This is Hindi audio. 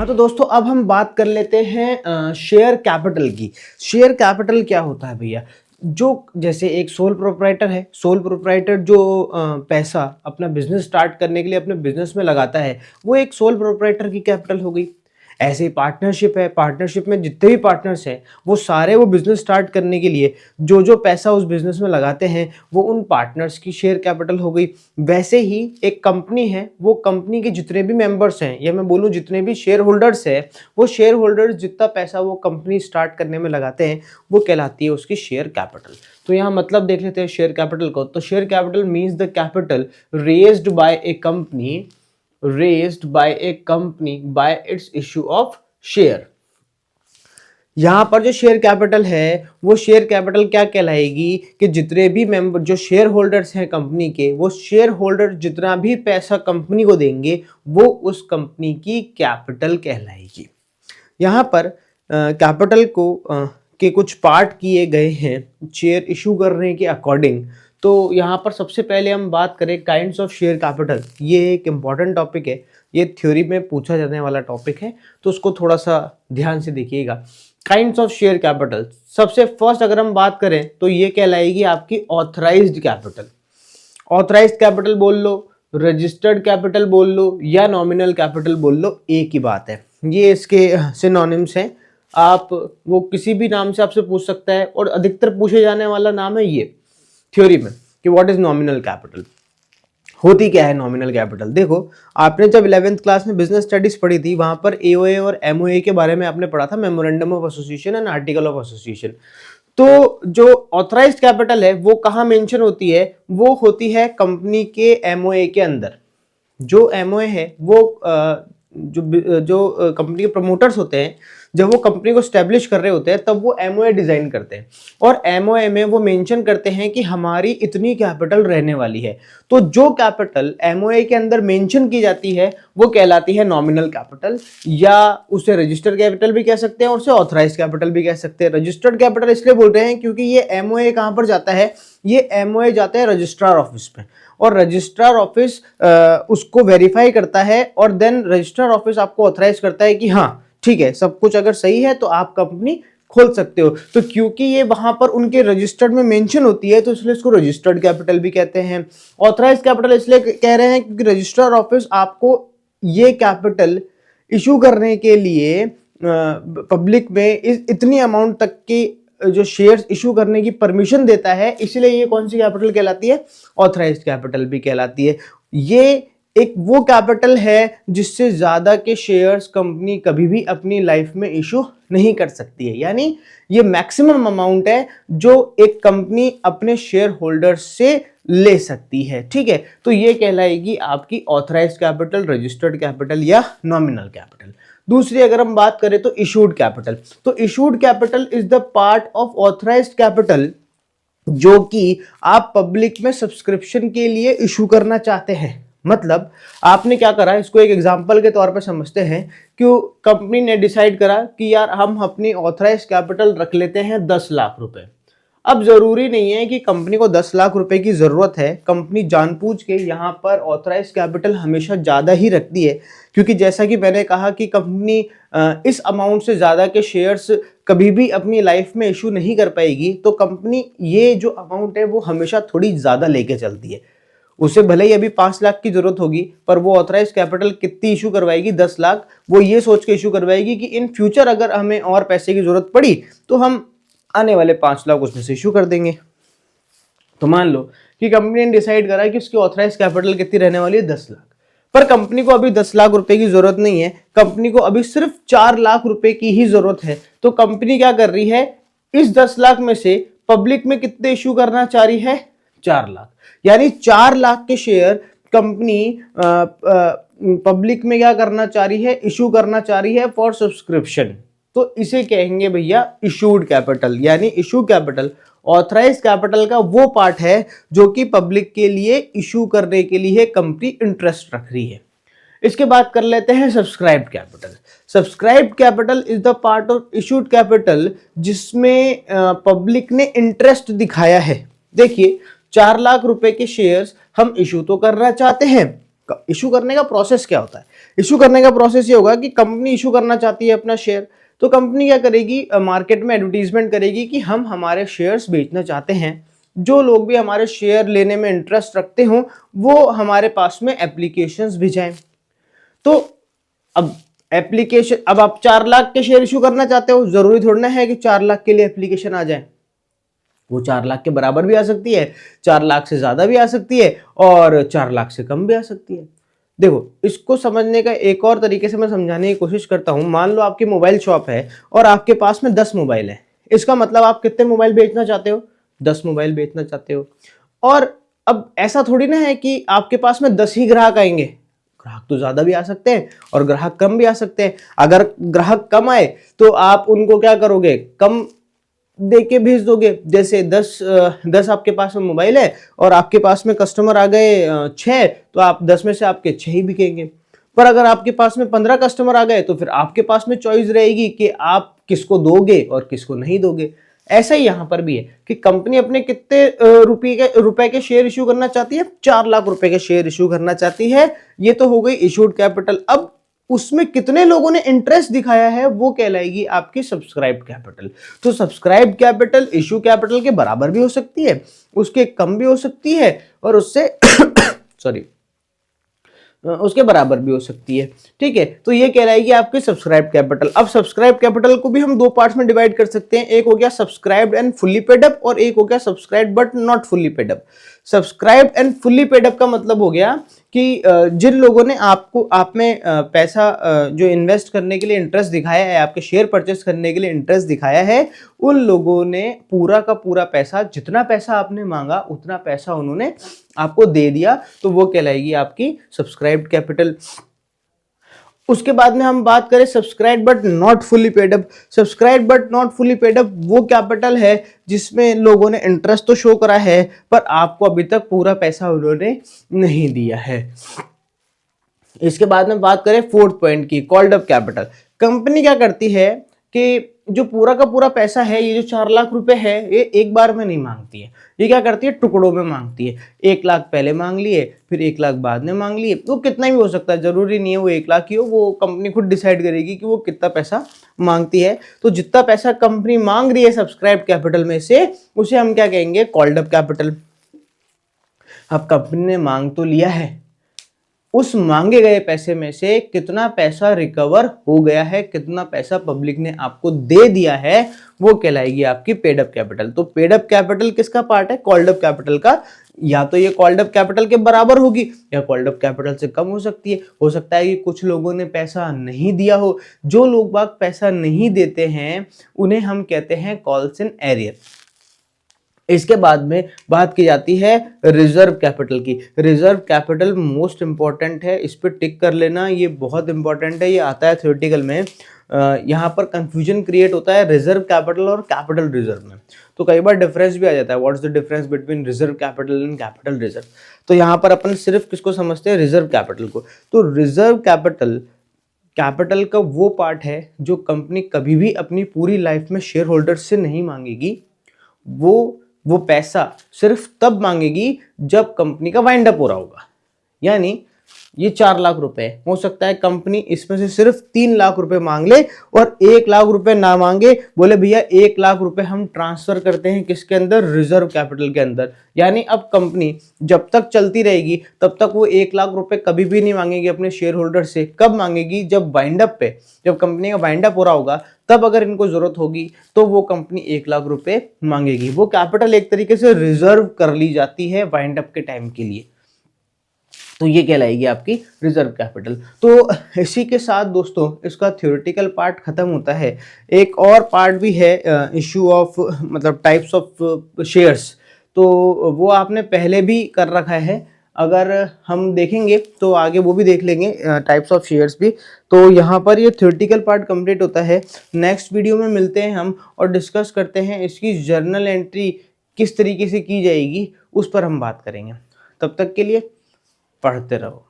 हाँ तो दोस्तों अब हम बात कर लेते हैं शेयर कैपिटल की। शेयर कैपिटल क्या होता है भैया? जो जैसे एक सोल प्रोप्राइटर है, सोल प्रोप्राइटर जो पैसा अपना बिजनेस स्टार्ट करने के लिए अपने बिजनेस में लगाता है, वो एक सोल प्रोप्राइटर की कैपिटल हो गई। ऐसे ही पार्टनरशिप है, पार्टनरशिप में जितने भी पार्टनर्स हैं वो सारे वो बिजनेस स्टार्ट करने के लिए जो जो पैसा उस बिजनेस में लगाते हैं वो उन पार्टनर्स की शेयर कैपिटल हो गई। वैसे ही एक कंपनी है, वो कंपनी के जितने भी मेंबर्स हैं या मैं बोलूँ जितने भी शेयर होल्डर्स हैं, वो शेयर होल्डर्स जितना पैसा वो कंपनी स्टार्ट करने में लगाते हैं वो कहलाती है उसकी शेयर कैपिटल। तो यहाँ मतलब देख लेते हैं शेयर कैपिटल को। तो share capital means the capital raised bye A company by its issue of share। यहां पर जो शेयर कैपिटल है वो शेयर कैपिटल क्या कहलाएगी कि जितने भी मेंबर जो शेयर होल्डर्स हैं कंपनी के, वो शेयर होल्डर जितना भी पैसा कंपनी को देंगे वो उस कंपनी की कैपिटल कहलाएगी। यहाँ पर कैपिटल को के कुछ पार्ट किए गए हैं शेयर इशू करने के अकॉर्डिंग। तो यहाँ पर सबसे पहले हम बात करें काइंड्स ऑफ शेयर कैपिटल। ये एक इम्पॉर्टेंट टॉपिक है, ये थ्योरी में पूछा जाने वाला टॉपिक है, तो उसको थोड़ा सा ध्यान से देखिएगा। काइंड्स ऑफ शेयर कैपिटल, सबसे फर्स्ट अगर हम बात करें तो ये कहलाएगी आपकी ऑथराइज्ड कैपिटल। ऑथराइज्ड कैपिटल बोल लो, रजिस्टर्ड कैपिटल बोल लो या नॉमिनल कैपिटल बोल लो, एक ही बात है। ये इसके सिनोनिम्स हैं, आप वो किसी भी नाम से आपसे पूछ सकता है और अधिकतर पूछे जाने वाला नाम है ये थ्योरी में कि व्हाट इज नॉमिनल कैपिटल। होती क्या है नॉमिनल कैपिटल? देखो, आपने जब 11th क्लास में बिजनेस स्टडीज पढ़ी थी वहां पर एओए और एमओए के बारे में आपने पढ़ा था, memorandum of association and article of association. तो जो ऑथराइज्ड कैपिटल है वो कहाँ मेंशन होती है? वो होती है कंपनी के एमओए के अंदर। जो एमओए है वो जो कंपनी के प्रमोटर्स होते हैं, जब वो कंपनी को स्टैब्लिश कर रहे होते हैं तब वो एमओए डिजाइन करते हैं और एमओए में वो मेंशन करते हैं कि हमारी इतनी कैपिटल रहने वाली है। तो जो कैपिटल एमओए के अंदर मेंशन की जाती है वो कहलाती है नॉमिनल कैपिटल, या उसे रजिस्टर्ड कैपिटल भी कह सकते हैं और उसे ऑथराइज्ड कैपिटल भी कह सकते हैं। रजिस्टर्ड कैपिटल इसलिए बोल रहे हैं क्योंकि ये एमओए कहां पर जाता है? ये एमओए जाता है रजिस्ट्रार ऑफिस में और रजिस्ट्रार ऑफिस उसको वेरीफाई करता है और देन रजिस्ट्रार ऑफिस आपको ऑथराइज करता है कि हाँ ठीक है, सब कुछ अगर सही है तो आप कंपनी खोल सकते हो। तो क्योंकि ये वहां पर उनके रजिस्टर्ड में मेंशन होती है तो इसलिए इसको रजिस्टर्ड कैपिटल भी कहते हैं। ऑथराइज कैपिटल इसलिए कह रहे हैं क्योंकि रजिस्ट्रार ऑफिस आपको ये कैपिटल इशू करने के लिए पब्लिक में इतनी अमाउंट तक की जो शेयर्स इशू करने की परमिशन देता है, इसलिए ये कौन सी कैपिटल कहलाती है? ऑथराइज्ड कैपिटल भी कहलाती है। ये एक वो कैपिटल है जिससे ज्यादा के शेयर्स कंपनी कभी भी अपनी लाइफ में इशू नहीं कर सकती है, यानी ये मैक्सिमम अमाउंट है जो एक कंपनी अपने शेयर होल्डर्स से ले सकती है। ठीक है, तो ये कहलाएगी आपकी ऑथराइज्ड कैपिटल, रजिस्टर्ड कैपिटल या नॉमिनल कैपिटल। दूसरी अगर हम बात करें तो इशूड कैपिटल। तो issued capital is the part of authorised capital जो कि आप पब्लिक में सब्सक्रिप्शन के लिए इशू करना चाहते हैं। मतलब आपने क्या करा, इसको एक एग्जांपल के तौर पर समझते हैं कि कंपनी ने डिसाइड करा कि यार हम अपनी ऑथराइज्ड कैपिटल रख लेते हैं 10 लाख रुपए। अब जरूरी नहीं है कि कंपनी को 10 लाख रुपए की जरूरत है, कंपनी जानबूझ के यहाँ पर ऑथराइज्ड कैपिटल हमेशा ज्यादा ही रखती है, क्योंकि जैसा कि मैंने कहा कि कंपनी इस अमाउंट से ज्यादा के शेयर्स कभी भी अपनी लाइफ में इशू नहीं कर पाएगी। तो कंपनी ये जो अमाउंट है वो हमेशा थोड़ी ज्यादा लेके चलती है। उसे भले ही अभी 5 लाख की जरूरत होगी पर वो ऑथराइज कैपिटल कितनी इशू करवाएगी? 10 लाख। वो ये सोच के इशू करवाएगी कि इन फ्यूचर अगर हमें और पैसे की जरूरत पड़ी तो हम आने वाले 5 लाख उसमें से इशू कर देंगे। तो मान लो कि कंपनी ने डिसाइड करा कि उसकी ऑथराइज कैपिटल कितनी रहने वाली है? 10 लाख। पर कंपनी को अभी 10 लाख रुपए की जरूरत नहीं है, कंपनी को अभी सिर्फ 4 लाख रुपए की ही जरूरत है। तो कंपनी क्या कर रही है, इस 10 लाख में से पब्लिक में कितने इशू करना चाह रही है? 4 लाख। यानी 4 लाख के शेयर कंपनी पब्लिक में क्या करना चाह रही है? इशू करना चाह रही है फॉर सब्सक्रिप्शन। तो इसे कहेंगे भैया इशूड कैपिटल। यानी इशू कैपिटल ऑथराइज कैपिटल का वो पार्ट है जो कि पब्लिक के लिए इशू करने के लिए कंपनी इंटरेस्ट रख रही है। इसके बाद कर लेते हैं subscribed capital. Subscribed capital is the part of issued capital जिसमें पब्लिक ने इंटरेस्ट दिखाया है। देखिए, 4 लाख रुपए के शेयर्स हम इशू तो करना चाहते हैं इशू करने का प्रोसेस क्या होता है? इशू करने का प्रोसेस ये होगा कि कंपनी इशू करना चाहती है अपना शेयर, तो कंपनी क्या करेगी, मार्केट में एडवर्टीजमेंट करेगी कि हम हमारे शेयर्स बेचना चाहते हैं, जो लोग भी हमारे शेयर लेने में इंटरेस्ट रखते हो वो हमारे पास में एप्लीकेशंस भिजाएं। तो अब एप्लीकेशन, अब आप 4 लाख के शेयर इशू करना चाहते हो, जरूरी थोड़ा ना है कि 4 लाख के लिए एप्लीकेशन आ जाए, वो 4 लाख के बराबर भी आ सकती है, 4 लाख से ज्यादा भी आ सकती है और 4 लाख से कम भी आ सकती है। देखो, इसको समझने का एक और तरीके से मैं समझाने की कोशिश करता हूं। मान लो आपकी मोबाइल शॉप है और आपके पास में 10 मोबाइल है, इसका मतलब आप कितने मोबाइल बेचना चाहते हो? 10 मोबाइल बेचना चाहते हो। और अब ऐसा थोड़ी ना है कि आपके पास में 10 ही ग्राहक आएंगे, ग्राहक तो ज्यादा भी आ सकते हैं और ग्राहक कम भी आ सकते हैं। अगर ग्राहक कम आए तो आप उनको क्या करोगे, कम दे के भेज दोगे। जैसे 10 आपके पास में मोबाइल है और आपके पास में कस्टमर आ गए 6, तो आप 10 में से आपके 6 ही बिकेंगे। पर अगर आपके पास में 15 कस्टमर आ गए तो फिर आपके पास में चॉइस रहेगी कि आप किसको दोगे और किसको नहीं दोगे। ऐसा ही यहां पर भी है कि कंपनी अपने कितने रुपए के शेयर इशू करना चाहती है? 4 लाख रुपए के शेयर इशू करना चाहती है। ये तो हो गई इशूड कैपिटल। अब उसमें कितने लोगों ने इंटरेस्ट दिखाया है वो कहलाएगी आपकी सब्सक्राइब कैपिटल। तो सब्सक्राइब कैपिटल इशू कैपिटल के बराबर भी हो सकती है, उसके कम भी हो सकती है और उससे सॉरी उसके बराबर भी हो सकती है। ठीक है, तो ये कहलाएगी आपकी सब्सक्राइब कैपिटल। अब सब्सक्राइब कैपिटल को भी हम दो पार्ट्स में डिवाइड कर सकते हैं, एक हो गया subscribed and fully paid up और एक हो गया subscribed but not fully paid up. Subscribed and fully paid up का मतलब हो गया कि जिन लोगों ने आपको आप में पैसा जो इन्वेस्ट करने के लिए इंटरेस्ट दिखाया है, आपके शेयर परचेस करने के लिए इंटरेस्ट दिखाया है, उन लोगों ने पूरा का पूरा पैसा, जितना पैसा आपने मांगा उतना पैसा उन्होंने आपको दे दिया, तो वो कहलाएगी आपकी सब्सक्राइब्ड कैपिटल। उसके बाद में हम बात करें subscribe but not fully paid up. Subscribe but not fully paid up वो कैपिटल है जिसमें लोगों ने इंटरेस्ट तो शो करा है पर आपको अभी तक पूरा पैसा उन्होंने नहीं दिया है। इसके बाद में बात करें फोर्थ पॉइंट की, कॉल्ड अप कैपिटल। कंपनी क्या करती है कि जो पूरा का पूरा पैसा है, ये जो 4 लाख रुपए है, ये एक बार में नहीं मांगती है, ये क्या करती है, टुकड़ों में मांगती है। 1 लाख पहले मांग लिए, फिर 1 लाख बाद में मांग लिए, तो कितना भी हो सकता है, जरूरी नहीं है वो 1 लाख ही हो, वो कंपनी खुद डिसाइड करेगी कि वो कितना पैसा मांगती है। तो जितना पैसा कंपनी मांग रही है सब्सक्राइब कैपिटल में से, उसे हम क्या कहेंगे, कॉल्ड अप कैपिटल। अब कंपनी ने मांग तो लिया है, उस मांगे गए पैसे में से कितना पैसा रिकवर हो गया है, कितना पैसा पब्लिक ने आपको दे दिया है, वो कहलाएगी आपकी पेड अप कैपिटल। तो पेड अप कैपिटल किसका पार्ट है, कॉल्ड अप कैपिटल का। या तो ये कॉल्ड अप कैपिटल के बराबर होगी या कॉल्ड अप कैपिटल से कम हो सकती है। हो सकता है कि कुछ लोगों ने पैसा नहीं दिया हो। जो लोग बाग पैसा नहीं देते हैं उन्हें हम कहते हैं कॉल्स इन एरियर। इसके बाद में बात की जाती है रिजर्व कैपिटल की। रिजर्व कैपिटल मोस्ट इंपॉर्टेंट है, इस पर टिक कर लेना, ये बहुत इंपॉर्टेंट है, ये आता है थ्योरेटिकल में। यहाँ पर कंफ्यूजन क्रिएट होता है रिजर्व कैपिटल और कैपिटल रिजर्व में, तो कई बार डिफरेंस भी आ जाता है, what's the difference between reserve capital and capital reserve. तो यहाँ पर अपन सिर्फ किसको समझते हैं, रिजर्व कैपिटल को। तो रिजर्व कैपिटल कैपिटल का वो पार्ट है जो कंपनी कभी भी अपनी पूरी लाइफ में शेयर होल्डर से नहीं मांगेगी। वो पैसा सिर्फ तब मांगेगी जब कंपनी का वाइंड अप हो रहा होगा। यानी ये 4 लाख रुपए, हो सकता है कंपनी इसमें से सिर्फ 3 लाख रुपए मांग ले और 1 लाख रुपए ना मांगे, बोले भैया 1 लाख रुपए हम ट्रांसफर करते हैं किसके अंदर, रिजर्व कैपिटल के अंदर। यानी अब कंपनी जब तक चलती रहेगी तब तक वो 1 लाख रुपए कभी भी नहीं मांगेगी अपने शेयर होल्डर से। कब मांगेगी, जब वाइंड अप पे, जब कंपनी का वाइंड अप हो रहा होगा, तब अगर इनको जरूरत होगी तो वो कंपनी 1 लाख रुपए मांगेगी। वो कैपिटल एक तरीके से रिजर्व कर ली जाती है वाइंड अप के टाइम के लिए, तो ये कहलाएगी आपकी रिजर्व कैपिटल। तो इसी के साथ दोस्तों इसका थ्योरेटिकल पार्ट खत्म होता है। एक और पार्ट भी है, इशू ऑफ मतलब टाइप्स ऑफ शेयर्स, तो वो आपने पहले भी कर रखा है, अगर हम देखेंगे तो आगे वो भी देख लेंगे, टाइप्स ऑफ शेयर्स भी। तो यहाँ पर ये थ्योरेटिकल पार्ट कंप्लीट होता है। नेक्स्ट वीडियो में मिलते हैं हम और डिस्कस करते हैं इसकी जर्नल एंट्री किस तरीके से की जाएगी, उस पर हम बात करेंगे। तब तक के लिए पढ़ते रहो।